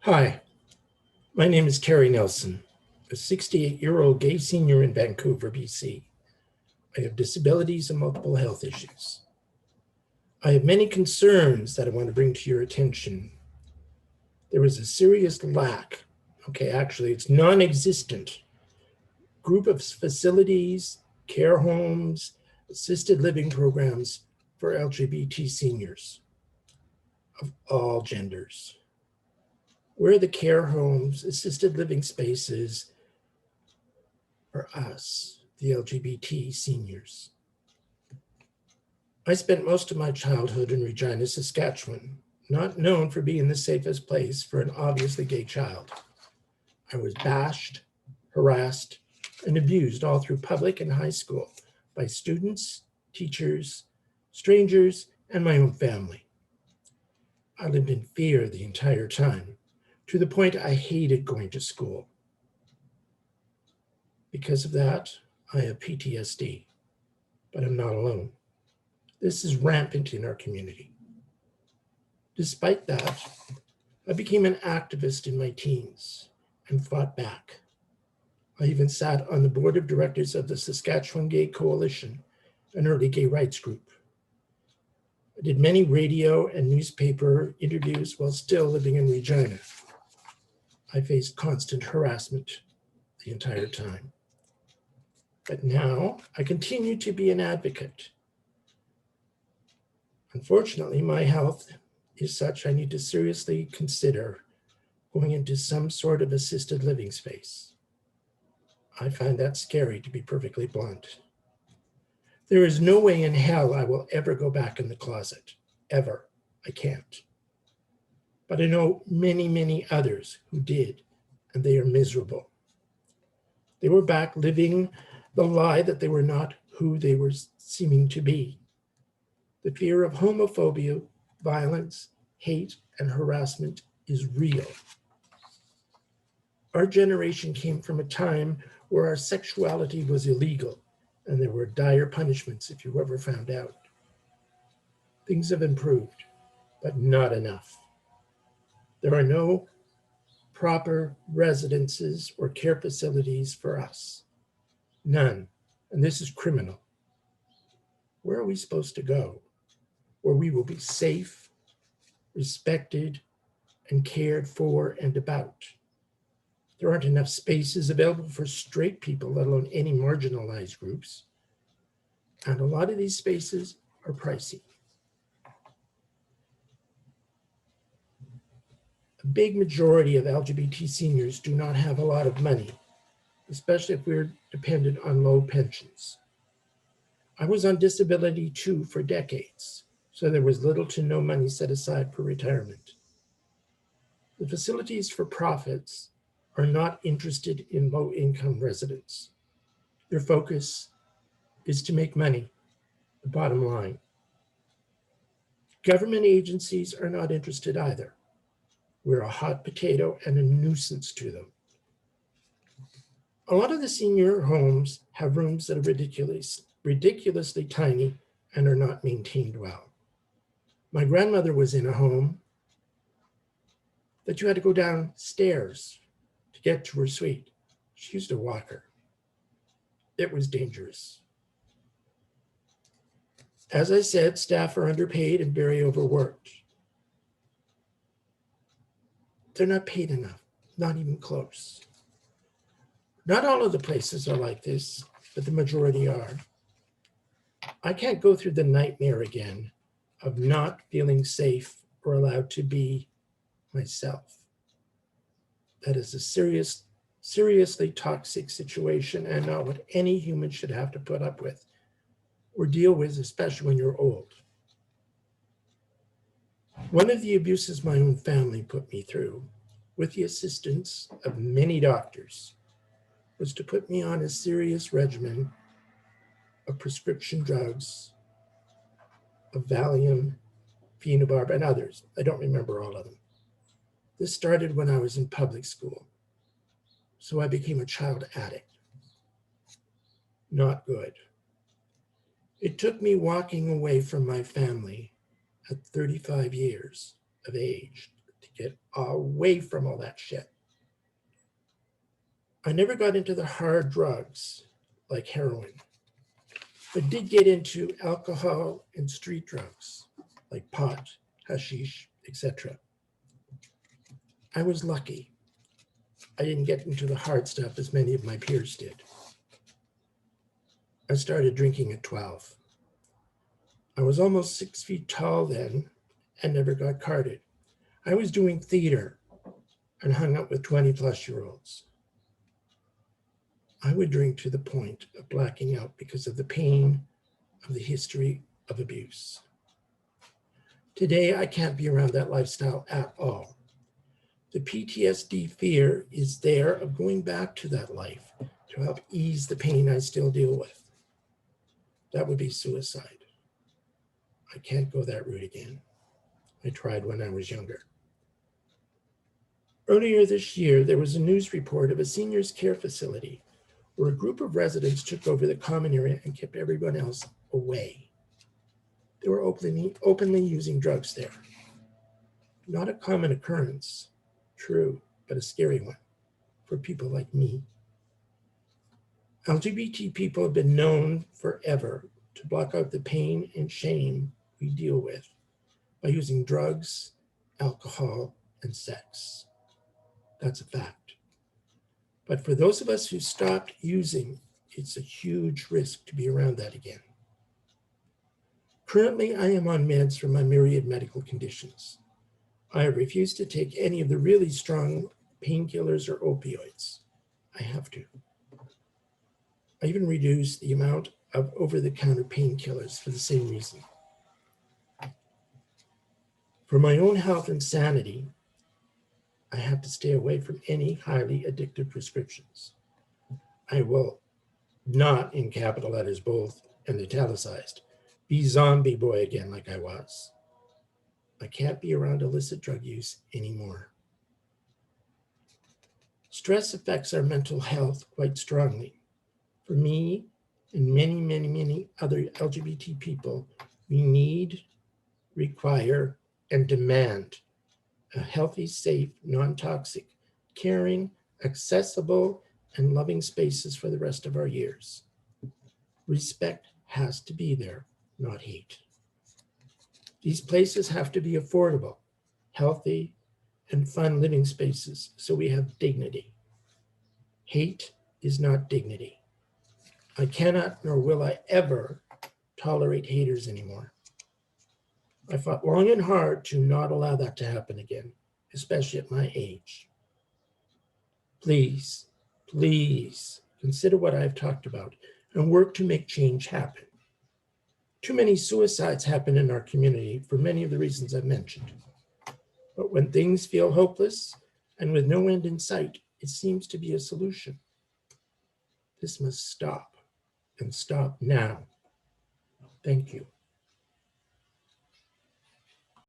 Hi, my name is Terry Nelson, a 68-year-old gay senior in Vancouver, BC. I have disabilities and multiple health issues. I have many concerns that I want to bring to your attention. There is a serious lack, actually it's non-existent, group of facilities, care homes, assisted living programs for LGBT seniors of all genders. Where are the care homes, assisted living spaces, for us, the LGBT seniors? I spent most of my childhood in Regina, Saskatchewan, not known for being the safest place for an obviously gay child. I was bashed, harassed, and abused all through public and high school by students, teachers, strangers, and my own family. I lived in fear the entire time, to the point I hated going to school. Because of that, I have PTSD, but I'm not alone. This is rampant in our community. Despite that, I became an activist in my teens and fought back. I even sat on the board of directors of the Saskatchewan Gay Coalition, an early gay rights group. I did many radio and newspaper interviews while still living in Regina. I faced constant harassment the entire time. But now I continue to be an advocate. Unfortunately, my health is such I need to seriously consider going into some sort of assisted living space. I find that scary, to be perfectly blunt. There is no way in hell I will ever go back in the closet, ever. I can't. But I know many, many others who did, and they are miserable. They were back living the lie that they were not who they were seeming to be. The fear of homophobia, violence, hate, and harassment is real. Our generation came from a time where our sexuality was illegal and there were dire punishments if you ever found out. Things have improved, but not enough. There are no proper residences or care facilities for us. None. And this is criminal. Where are we supposed to go? Where we will be safe, respected, and cared for and about. There aren't enough spaces available for straight people, let alone any marginalized groups. And a lot of these spaces are pricey. A big majority of LGBT seniors do not have a lot of money, especially if we're dependent on low pensions. I was on disability too for decades, so there was little to no money set aside for retirement. The facilities for profits are not interested in low-income residents. Their focus is to make money, the bottom line. Government agencies are not interested either. We're a hot potato and a nuisance to them. A lot of the senior homes have rooms that are ridiculously tiny and are not maintained well. My grandmother was in a home that you had to go downstairs to get to her suite. She used a walker. It was dangerous. As I said, staff are underpaid and very overworked. They're not paid enough, not even close. Not all of the places are like this, but the majority are. I can't go through the nightmare again of not feeling safe or allowed to be myself. That is a seriously toxic situation and not what any human should have to put up with or deal with, especially when you're old. One of the abuses my own family put me through, with the assistance of many doctors, was to put me on a serious regimen of prescription drugs, of Valium, phenobarb, and others. I don't remember all of them. This started when I was in public school, so I became a child addict. Not good. It took me walking away from my family at 35 years of age to get away from all that shit. I never got into the hard drugs like heroin, but did get into alcohol and street drugs like pot, hashish, etc. I was lucky. I didn't get into the hard stuff as many of my peers did. I started drinking at 12. I was almost 6 feet tall then and never got carded. I was doing theater and hung out with 20-plus-year-olds. I would drink to the point of blacking out because of the pain of the history of abuse. Today, I can't be around that lifestyle at all. The PTSD fear is there of going back to that life to help ease the pain I still deal with. That would be suicide. I can't go that route again. I tried when I was younger. Earlier this year, there was a news report of a seniors' care facility where a group of residents took over the common area and kept everyone else away. They were openly using drugs there. Not a common occurrence, true, but a scary one for people like me. LGBT people have been known forever to block out the pain and shame we deal with by using drugs, alcohol, and sex. That's a fact. But for those of us who stopped using, it's a huge risk to be around that again. Currently, I am on meds for my myriad medical conditions. I have refused to take any of the really strong painkillers or opioids. I have to. I even reduced the amount of over-the-counter painkillers for the same reason. For my own health and sanity, I have to stay away from any highly addictive prescriptions. I will not, in capital letters both and italicized, be zombie boy again like I was. I can't be around illicit drug use anymore. Stress affects our mental health quite strongly. For me and many other LGBT people, we need, require, and demand a healthy, safe, non-toxic, caring, accessible, and loving spaces for the rest of our years. Respect has to be there, not hate. These places have to be affordable, healthy, and fun living spaces so we have dignity. Hate is not dignity. I cannot nor will I ever tolerate haters anymore. I fought long and hard to not allow that to happen again, especially at my age. Please, please consider what I've talked about and work to make change happen. Too many suicides happen in our community for many of the reasons I've mentioned. But when things feel hopeless and with no end in sight, it seems to be a solution. This must stop, and stop now. Thank you.